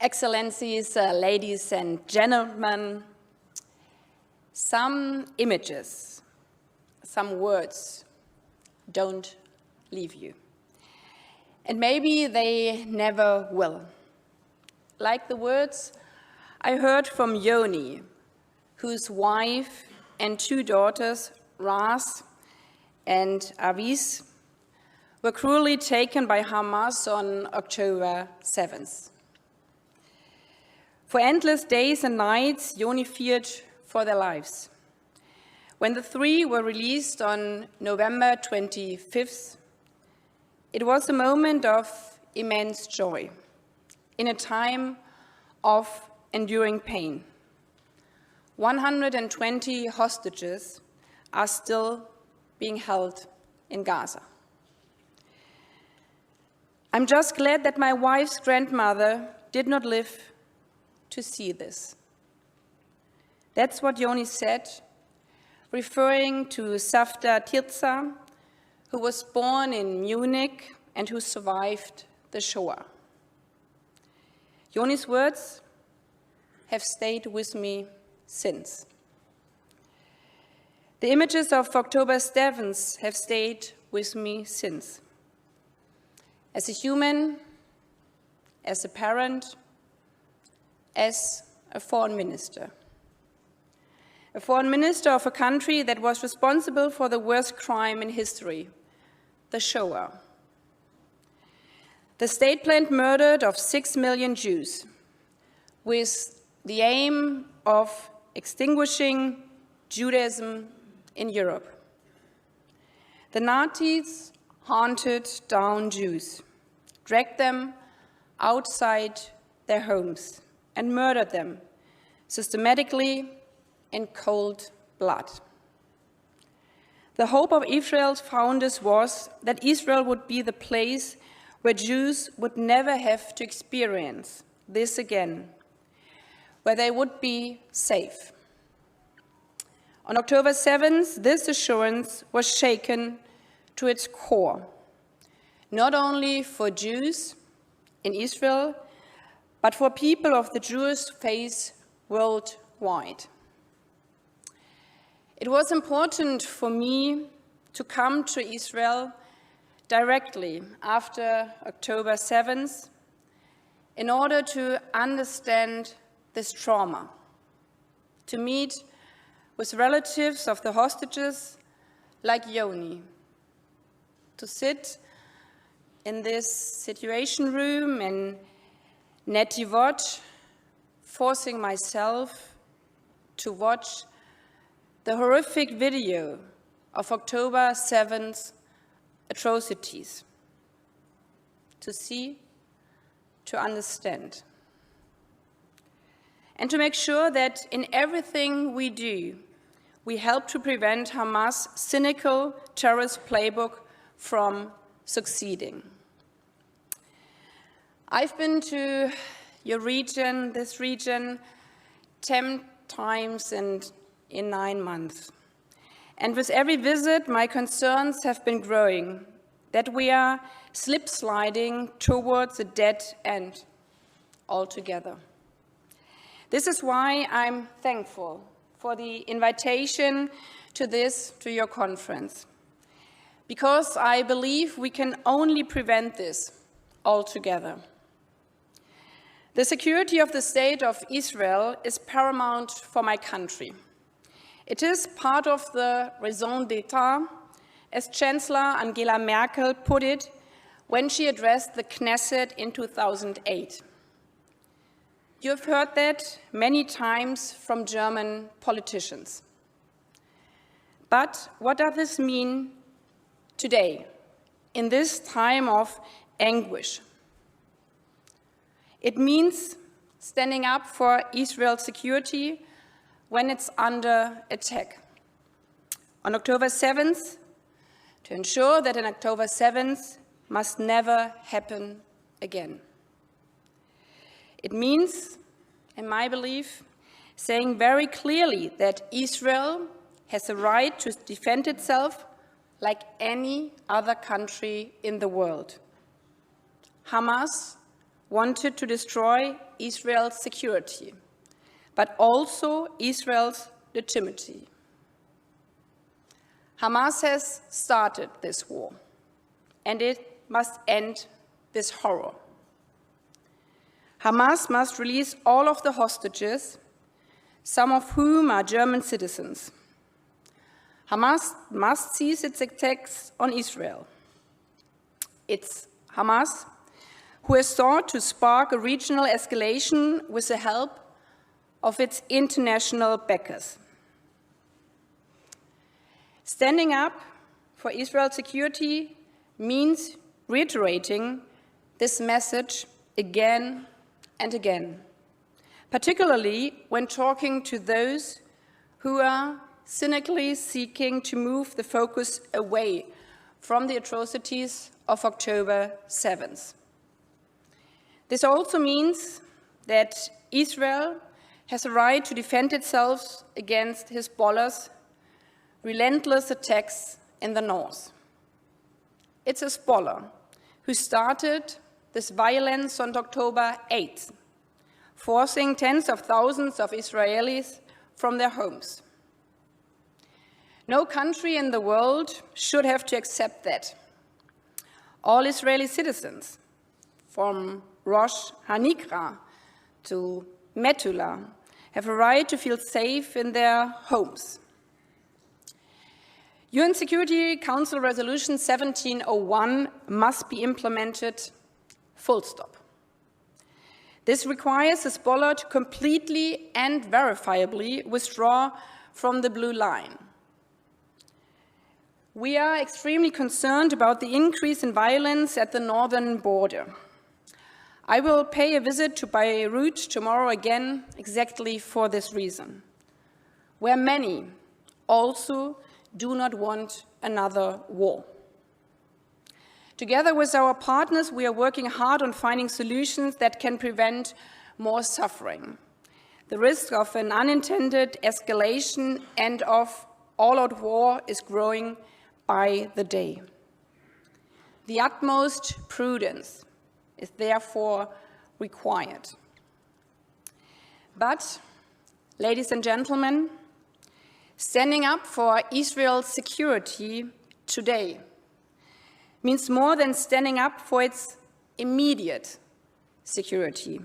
Excellencies, ladies and gentlemen, some images, some words don't leave you. And maybe they never will. Like the words I heard from Yoni, whose wife and two daughters, Ras and Avis, were cruelly taken by Hamas on October 7th. For endless days and nights, Yoni feared for their lives. When the three were released on November 25th, it was a moment of immense joy, in a time of enduring pain. 120 hostages are still being held in Gaza. I'm just glad that my wife's grandmother did not live to see this. That's what Yoni said, referring to Safta Tirza, who was born in Munich and who survived the Shoah. Yoni's words have stayed with me since. The images of October 7th have stayed with me since. As a human, as a parent, as a foreign minister. A foreign minister of a country that was responsible for the worst crime in history, the Shoah. The state-planned murder of 6 million Jews with the aim of extinguishing Judaism in Europe. The Nazis hunted down Jews, dragged them outside their homes, and murdered them systematically in cold blood. The hope of Israel's founders was that Israel would be the place where Jews would never have to experience this again, where they would be safe. On October 7th, this assurance was shaken to its core, not only for Jews in Israel, but for people of the Jewish faith worldwide. It was important for me to come to Israel directly after October 7th in order to understand this trauma, to meet with relatives of the hostages like Yoni, to sit in this situation room in Netivot, forcing myself to watch the horrific video of October 7th atrocities, to see, to understand, and to make sure that in everything we do, we help to prevent Hamas' cynical terrorist playbook from succeeding. I've been to your region, this region, 10 times in 9 months. And with every visit, my concerns have been growing, that we are slip-sliding towards a dead end altogether. This is why I'm thankful for the invitation to your conference, because I believe we can only prevent this altogether. The security of the State of Israel is paramount for my country. It is part of the raison d'etre, as Chancellor Angela Merkel put it when she addressed the Knesset in 2008. You have heard that many times from German politicians. But what does this mean today, in this time of anguish? It means standing up for Israel's security when it's under attack. On October 7th, to ensure that on October 7th must never happen again. It means, in my belief, saying very clearly that Israel has the right to defend itself like any other country in the world. Hamas wanted to destroy Israel's security, but also Israel's legitimacy. Hamas has started this war, and it must end this horror. Hamas must release all of the hostages, some of whom are German citizens. Hamas must cease its attacks on Israel. It's Hamas who has sought to spark a regional escalation with the help of its international backers. Standing up for Israel's security means reiterating this message again and again, particularly when talking to those who are cynically seeking to move the focus away from the atrocities of October 7th. This also means that Israel has a right to defend itself against Hezbollah's relentless attacks in the north. It's Hezbollah who started this violence on October 8th, forcing tens of thousands of Israelis from their homes. No country in the world should have to accept that. All Israeli citizens, from Rosh HaNikra to Metula, have a right to feel safe in their homes. UN Security Council Resolution 1701 must be implemented, full stop. This requires Hezbollah to completely and verifiably withdraw from the blue line. We are extremely concerned about the increase in violence at the northern border. I will pay a visit to Beirut tomorrow again, exactly for this reason, where many also do not want another war. Together with our partners, we are working hard on finding solutions that can prevent more suffering, the risk of an unintended escalation and of all-out war is growing by the day. The utmost prudence is therefore required. But, ladies and gentlemen, standing up for Israel's security today means more than standing up for its immediate security,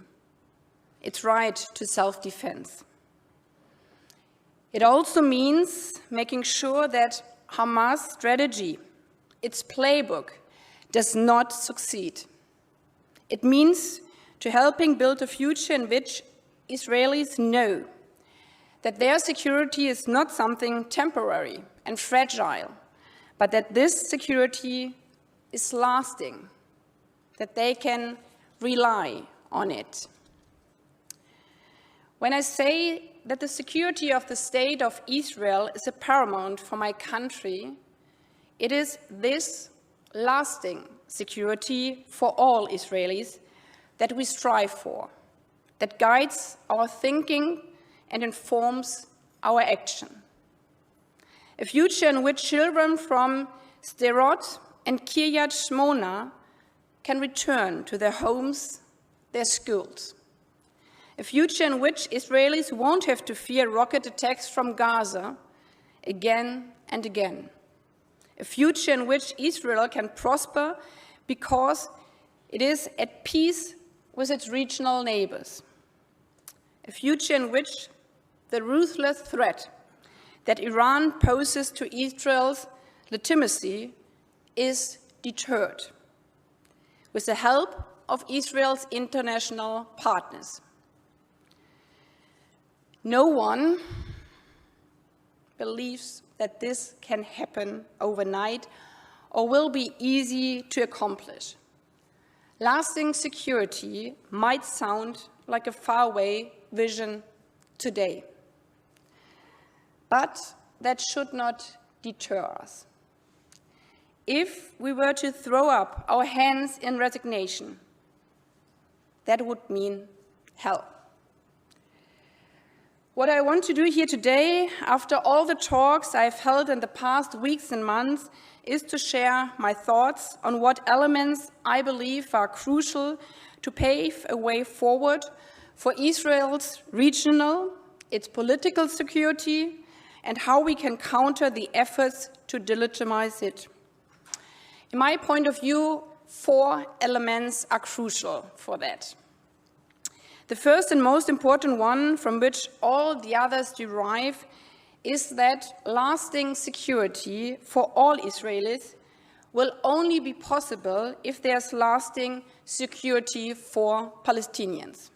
its right to self-defense. It also means making sure that Hamas' strategy, its playbook, does not succeed. It means to helping build a future in which Israelis know that their security is not something temporary and fragile, but that this security is lasting, that they can rely on it. When I say that the security of the state of Israel is paramount for my country, it is this lasting security for all Israelis that we strive for, that guides our thinking and informs our action. A future in which children from Sderot and Kiryat Shmona can return to their homes, their schools. A future in which Israelis won't have to fear rocket attacks from Gaza again and again. A future in which Israel can prosper because it is at peace with its regional neighbors. A future in which the ruthless threat that Iran poses to Israel's legitimacy is deterred with the help of Israel's international partners. No one believes that this can happen overnight or will be easy to accomplish. Lasting security might sound like a faraway vision today, but that should not deter us. If we were to throw up our hands in resignation, that would mean hell. What I want to do here today, after all the talks I've held in the past weeks and months, is to share my thoughts on what elements I believe are crucial to pave a way forward for Israel's regional, its political security, and how we can counter the efforts to delegitimize it. In my point of view, 4 elements are crucial for that. The first and most important one, from which all the others derive, is that lasting security for all Israelis will only be possible if there's lasting security for Palestinians.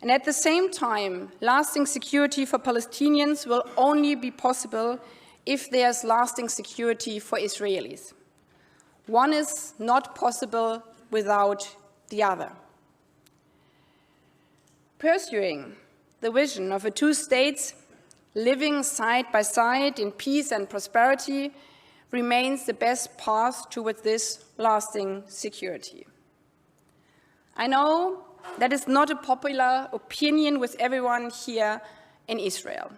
And at the same time, lasting security for Palestinians will only be possible if there's lasting security for Israelis. One is not possible without the other. Pursuing the vision of a 2 states living side by side in peace and prosperity remains the best path towards this lasting security. I know that is not a popular opinion with everyone here in Israel,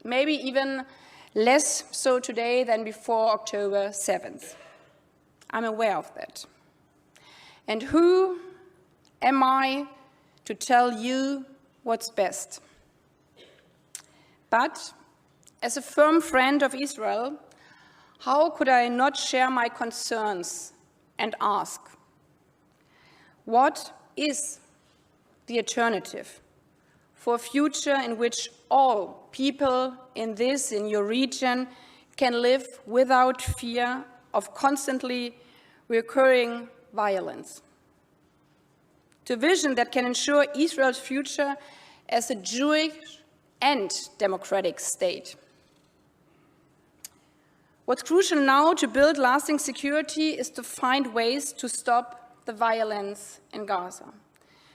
maybe even less so today than before October 7th. I'm aware of that. And who am I to tell you what's best? But as a firm friend of Israel, how could I not share my concerns and ask, what is the alternative for a future in which all people in your region can live without fear of constantly recurring violence? To a vision that can ensure Israel's future as a Jewish and democratic state. What's crucial now to build lasting security is to find ways to stop the violence in Gaza,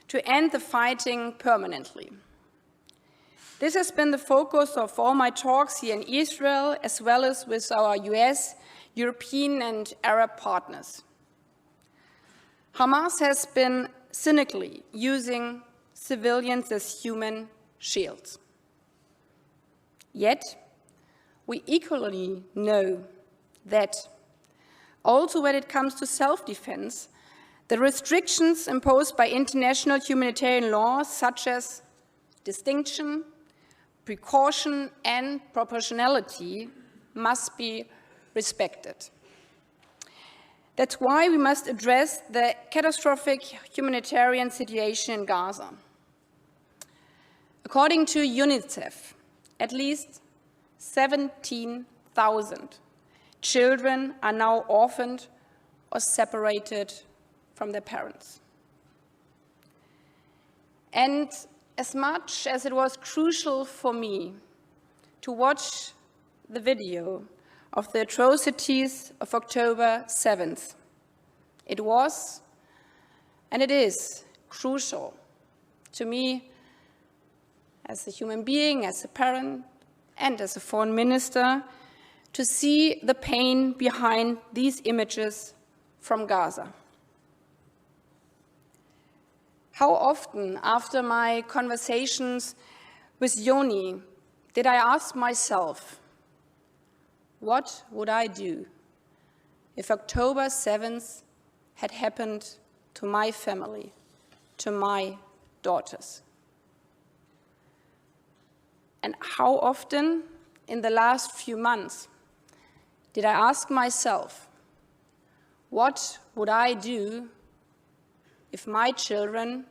to end the fighting permanently. This has been the focus of all my talks here in Israel, as well as with our US, European, and Arab partners. Hamas has been cynically using civilians as human shields. Yet, we equally know that, also when it comes to self-defense, the restrictions imposed by international humanitarian law, such as distinction, precaution, and proportionality, must be respected. That's why we must address the catastrophic humanitarian situation in Gaza. According to UNICEF, at least 17,000 children are now orphaned or separated from their parents. And as much as it was crucial for me to watch the video of the atrocities of October 7th, it was, and it is, crucial to me as a human being, as a parent, and as a foreign minister, to see the pain behind these images from Gaza. How often, after my conversations with Yoni, did I ask myself, what would I do if October 7th had happened to my family, to my daughters? And how often in the last few months did I ask myself, what would I do if my children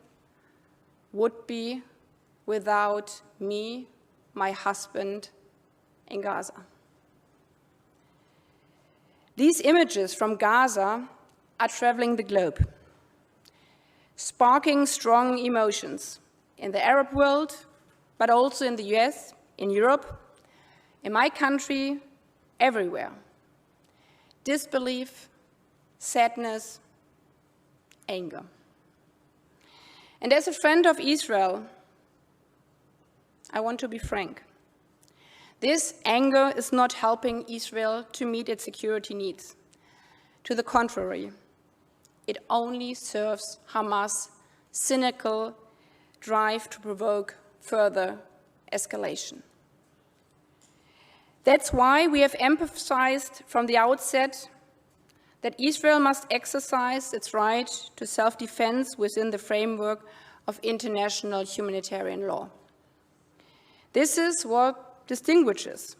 would be without me, my husband, in Gaza? These images from Gaza are traveling the globe, sparking strong emotions in the Arab world, but also in the US, in Europe, in my country, everywhere. Disbelief, sadness, anger. And as a friend of Israel, I want to be frank. This anger is not helping Israel to meet its security needs. To the contrary, it only serves Hamas' cynical drive to provoke further escalation. That's why we have emphasized from the outset that Israel must exercise its right to self-defense within the framework of international humanitarian law. This is what distinguishes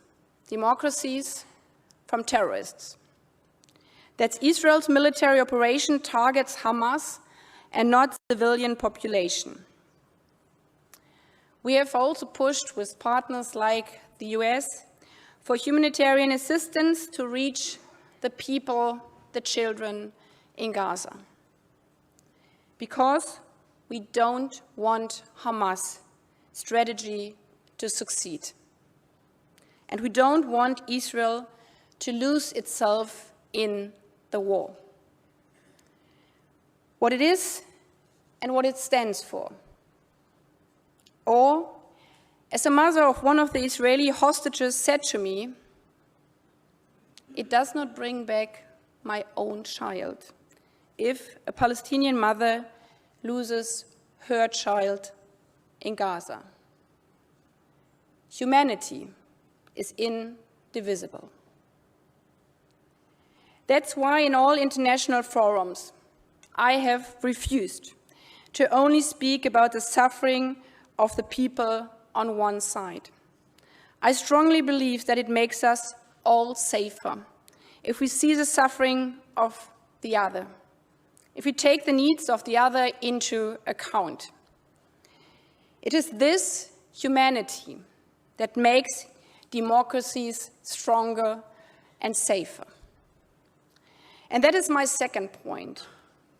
democracies from terrorists. That Israel's military operation targets Hamas and not civilian population. We have also pushed with partners like the US for humanitarian assistance to reach the people, the children in Gaza. Because we don't want Hamas' strategy to succeed. And we don't want Israel to lose itself in the war. What it is and what it stands for. Or, as a mother of one of the Israeli hostages said to me, it does not bring back my own child if a Palestinian mother loses her child in Gaza. Humanity is indivisible. That's why in all international forums, I have refused to only speak about the suffering of the people on one side. I strongly believe that it makes us all safer if we see the suffering of the other, if we take the needs of the other into account. It is this humanity that makes democracies stronger and safer. And that is my second point.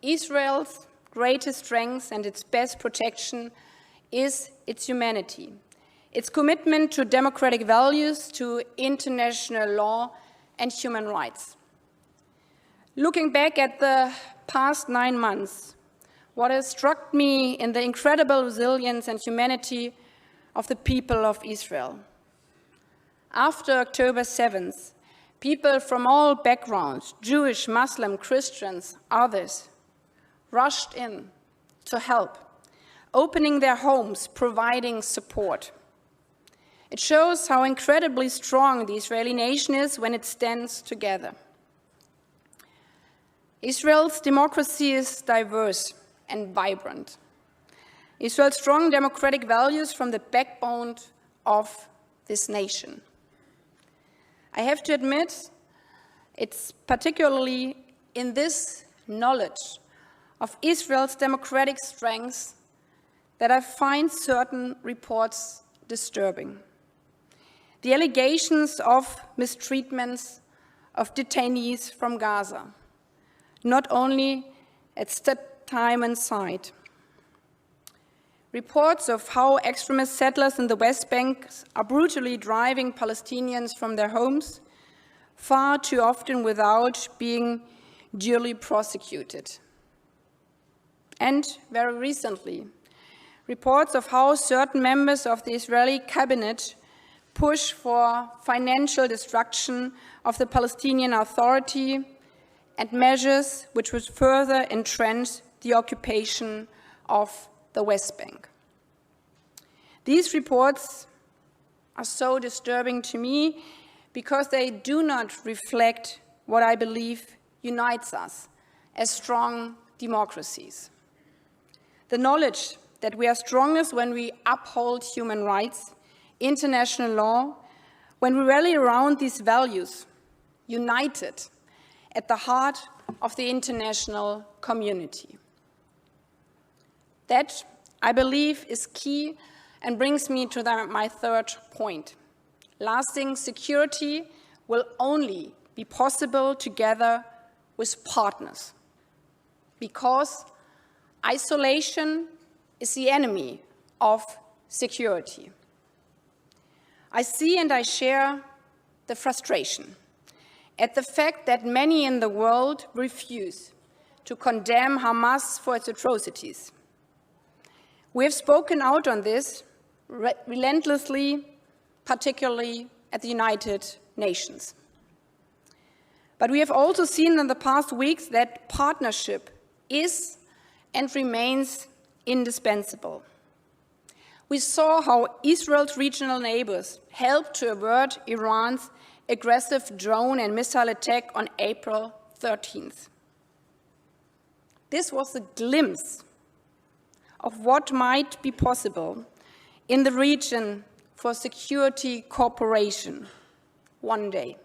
Israel's greatest strength and its best protection is its humanity, its commitment to democratic values, to international law and human rights. Looking back at the past 9 months, what has struck me in the incredible resilience and humanity of the people of Israel. After October 7th, people from all backgrounds, Jewish, Muslim, Christians, others, rushed in to help, opening their homes, providing support. It shows how incredibly strong the Israeli nation is when it stands together. Israel's democracy is diverse and vibrant. Israel's strong democratic values form the backbone of this nation. I have to admit, it's particularly in this knowledge of Israel's democratic strengths that I find certain reports disturbing. The allegations of mistreatments of detainees from Gaza, not only at that time and site. Reports of how extremist settlers in the West Bank are brutally driving Palestinians from their homes, far too often without being duly prosecuted. And very recently, reports of how certain members of the Israeli cabinet push for financial destruction of the Palestinian Authority and measures which would further entrench the occupation of the West Bank. These reports are so disturbing to me because they do not reflect what I believe unites us as strong democracies. The knowledge that we are strongest when we uphold human rights, international law, when we rally around these values, united at the heart of the international community. That, I believe, is key and brings me to my third point. Lasting security will only be possible together with partners, because isolation is the enemy of security. I see and I share the frustration at the fact that many in the world refuse to condemn Hamas for its atrocities. We have spoken out on this relentlessly, particularly at the United Nations. But we have also seen in the past weeks that partnership is and remains indispensable. We saw how Israel's regional neighbors helped to avert Iran's aggressive drone and missile attack on April 13th. This was a glimpse of what might be possible in the region for security cooperation one day.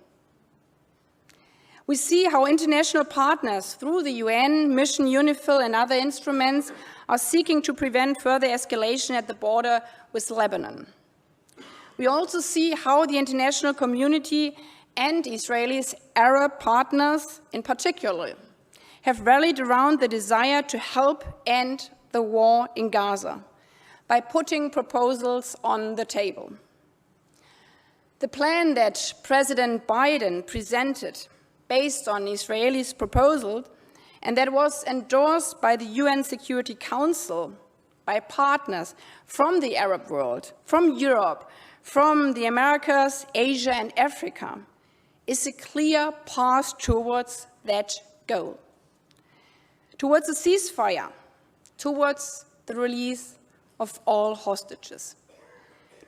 We see how international partners through the UN, Mission UNIFIL and other instruments are seeking to prevent further escalation at the border with Lebanon. We also see how the international community and Israel's Arab partners in particular have rallied around the desire to help end the war in Gaza by putting proposals on the table. The plan that President Biden presented based on Israel's proposal and that was endorsed by the UN Security Council by partners from the Arab world, from Europe, from the Americas, Asia and Africa, is a clear path towards that goal, towards a ceasefire, towards the release of all hostages,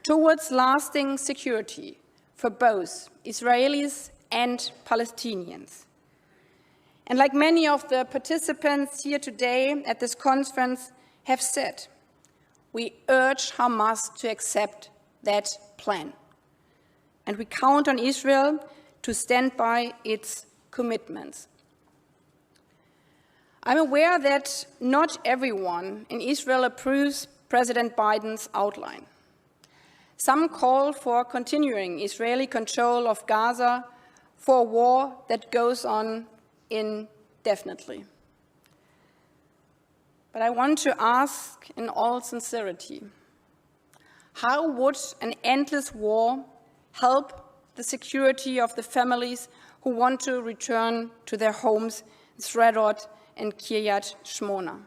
towards lasting security for both Israelis and Palestinians. And like many of the participants here today at this conference have said, we urge Hamas to accept that plan. And we count on Israel to stand by its commitments. I'm aware that not everyone in Israel approves President Biden's outline. Some call for continuing Israeli control of Gaza for a war that goes on indefinitely. But I want to ask in all sincerity, how would an endless war help the security of the families who want to return to their homes in Sderot and Kiryat Shmona?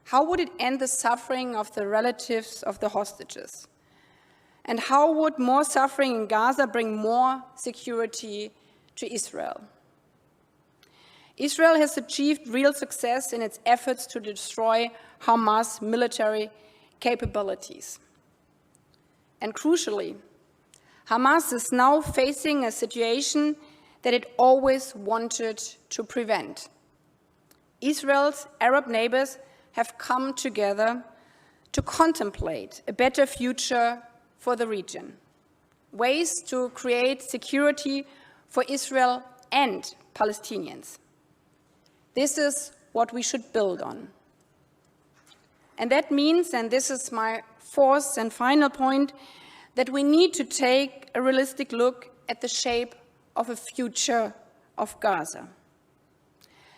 How would it end the suffering of the relatives of the hostages? And how would more suffering in Gaza bring more security to Israel? Israel has achieved real success in its efforts to destroy Hamas' military capabilities. And crucially, Hamas is now facing a situation that it always wanted to prevent. Israel's Arab neighbors have come together to contemplate a better future for the region, ways to create security for Israel and Palestinians. This is what we should build on. And that means, and this is my fourth and final point, that we need to take a realistic look at the shape of a future of Gaza.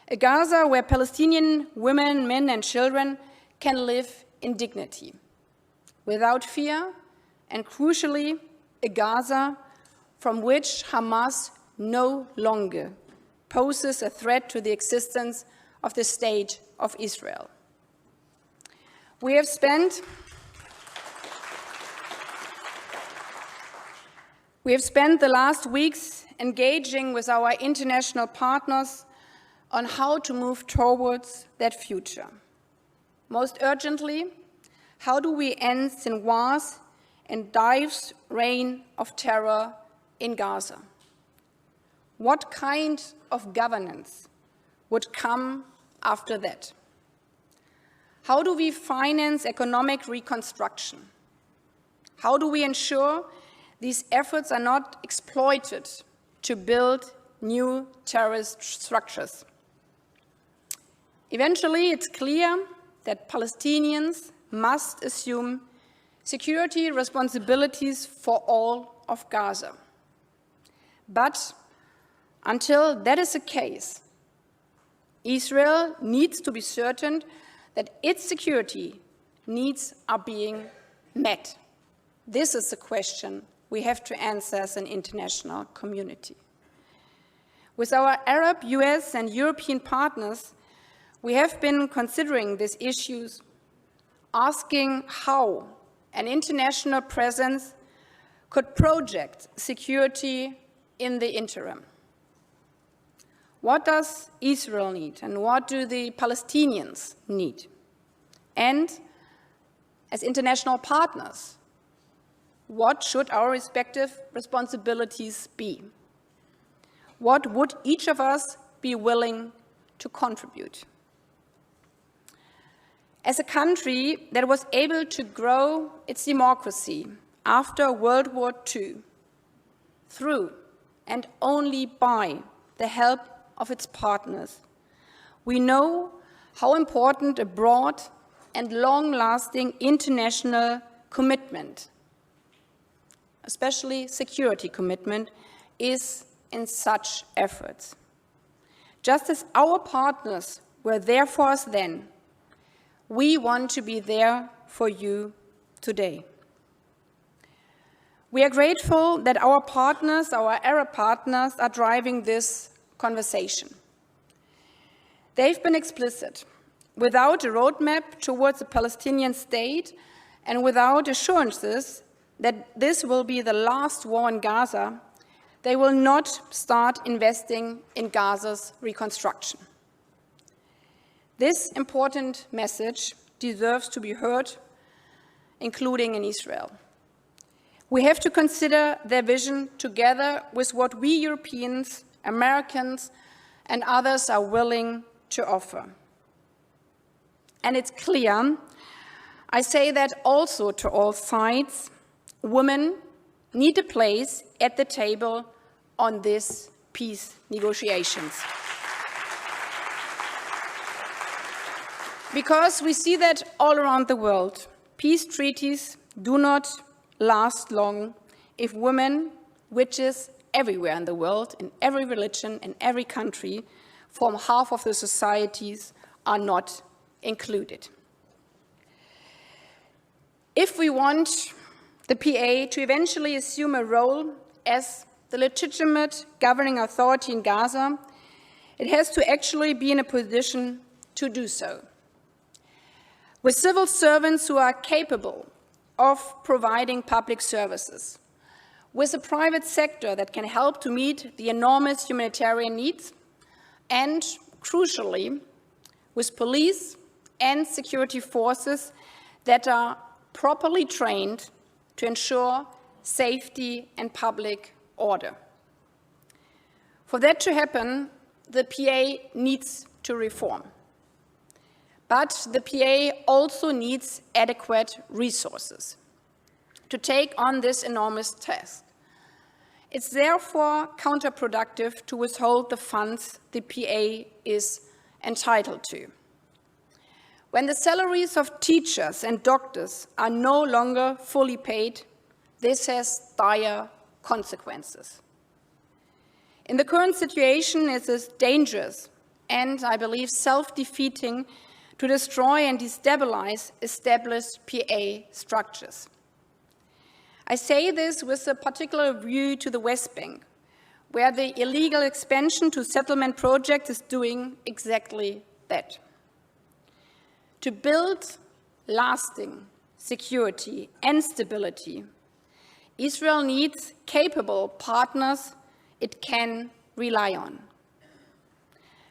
A Gaza where Palestinian women, men and children can live in dignity, without fear, and crucially, a Gaza from which Hamas no longer poses a threat to the existence of the State of Israel. We have spent the last weeks engaging with our international partners on how to move towards that future. Most urgently, how do we end Sinwar's and Daesh's reign of terror in Gaza? What kind of governance would come after that? How do we finance economic reconstruction? How do we ensure these efforts are not exploited to build new terrorist structures? Eventually, it's clear that Palestinians must assume security responsibilities for all of Gaza. But until that is the case, Israel needs to be certain that its security needs are being met. This is the question we have to answer as an international community. With our Arab, US, and European partners, we have been considering these issues, asking how an international presence could project security in the interim. What does Israel need, and what do the Palestinians need? And as international partners, what should our respective responsibilities be? What would each of us be willing to contribute? As a country that was able to grow its democracy after World War II, through and only by the help of its partners, we know how important a broad and long-lasting international commitment, especially security commitment, is in such efforts. Just as our partners were there for us then, we want to be there for you today. We are grateful that our partners, our Arab partners, are driving this conversation. They've been explicit. Without a roadmap towards a Palestinian state and without assurances that this will be the last war in Gaza, they will not start investing in Gaza's reconstruction. This important message deserves to be heard, including in Israel. We have to consider their vision together with what we Europeans, Americans, and others are willing to offer. And it's clear, I say that also to all sides, women need a place at the table on this peace negotiations. Because we see that all around the world, peace treaties do not last long if women, which is everywhere in the world, in every religion, in every country, form half of the societies, are not included. If we want the PA to eventually assume a role as the legitimate governing authority in Gaza, it has to actually be in a position to do so. With civil servants who are capable of providing public services, with a private sector that can help to meet the enormous humanitarian needs, and, crucially, with police and security forces that are properly trained to ensure safety and public order. For that to happen, the PA needs to reform. But the PA also needs adequate resources to take on this enormous task. It's therefore counterproductive to withhold the funds the PA is entitled to. When the salaries of teachers and doctors are no longer fully paid, this has dire consequences. In the current situation, it is dangerous and, I believe, self-defeating to destroy and destabilize established PA structures. I say this with a particular view to the West Bank, where the illegal expansion to settlement projects is doing exactly that. To build lasting security and stability, Israel needs capable partners it can rely on.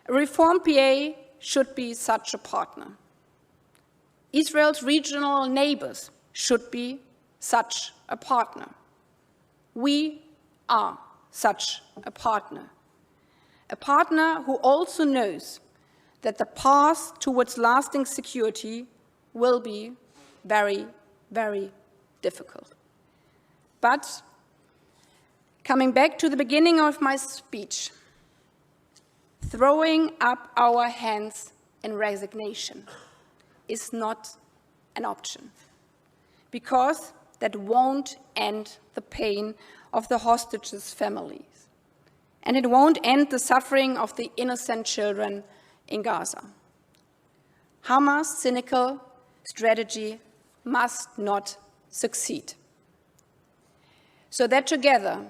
A reform PA should be such a partner. Israel's regional neighbors should be such a partner. We are such a partner who also knows that the path towards lasting security will be very, very difficult. But coming back to the beginning of my speech, throwing up our hands in resignation is not an option, because that won't end the pain of the hostages' families, and it won't end the suffering of the innocent children in Gaza. Hamas' cynical strategy must not succeed, so that together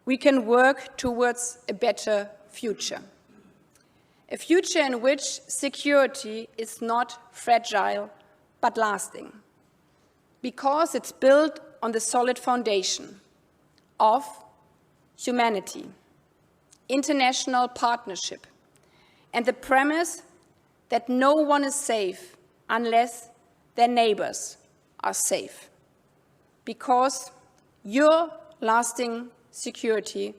we can work towards a better future. A future in which security is not fragile but lasting, because it's built on the solid foundation of humanity, international partnership, and the premise that no one is safe unless their neighbors are safe, because your lasting security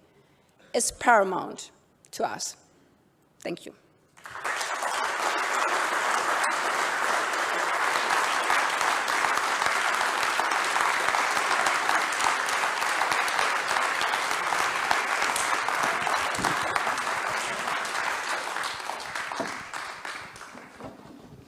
is paramount to us. Thank you.